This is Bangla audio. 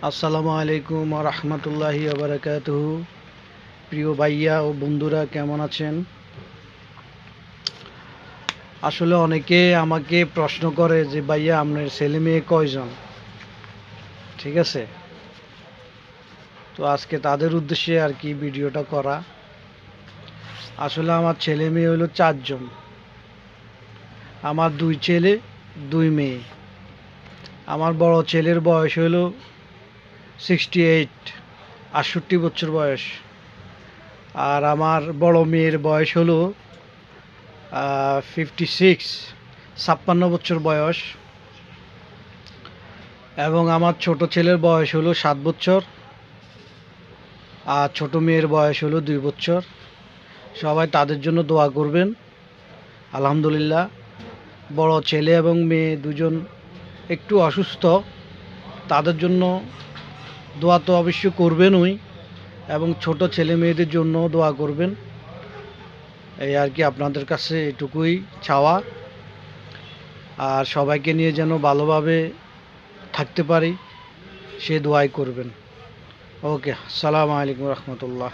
আসসালামু আলাইকুম ওয়া রাহমাতুল্লাহি ওয়া বারাকাতুহু। প্রিয় ভাইয়া ও বন্ধুরা, কেমন আছেন? আসলে অনেকে আমাকে প্রশ্ন করে যে ভাইয়া আপনার ছেলে মেয়ে কয়জন? ঠিক আছে, তো আজকে তাদের উদ্দেশ্যে আর কি ভিডিওটা করা। আসলে আমার ছেলে মেয়ে হলো 4 জন। আমার 2 ছেলে 2 মেয়ে। আমার বড় ছেলের বয়স হলো 68, 68 বছর বয়স। আর আমার বড় মেয়ের বয়স হলো 56, 56 বছর বয়স। এবং আমার ছোট ছেলের বয়স হলো 7 বছর, আর ছোট মেয়ের বয়স হলো 2 বছর। সবাই তাদের জন্য দোয়া করবেন। আলহামদুলিল্লাহ, বড় ছেলে এবং মেয়ে দুজন একটু অসুস্থ, তাদের জন্য দোয়া তো অবশ্যই করবেনই, এবং ছোট ছেলে মেয়েদের জন্য দোয়া করবেন। এই আর কি, আপনাদের কাছে এটুকুই চাওয়া। আর সবাইকে নিয়ে যেন ভালোভাবে থাকতে পারি, সে দোয়াই করবেন। ওকে, আসসালামু আলাইকুম রহমতুল্লাহ।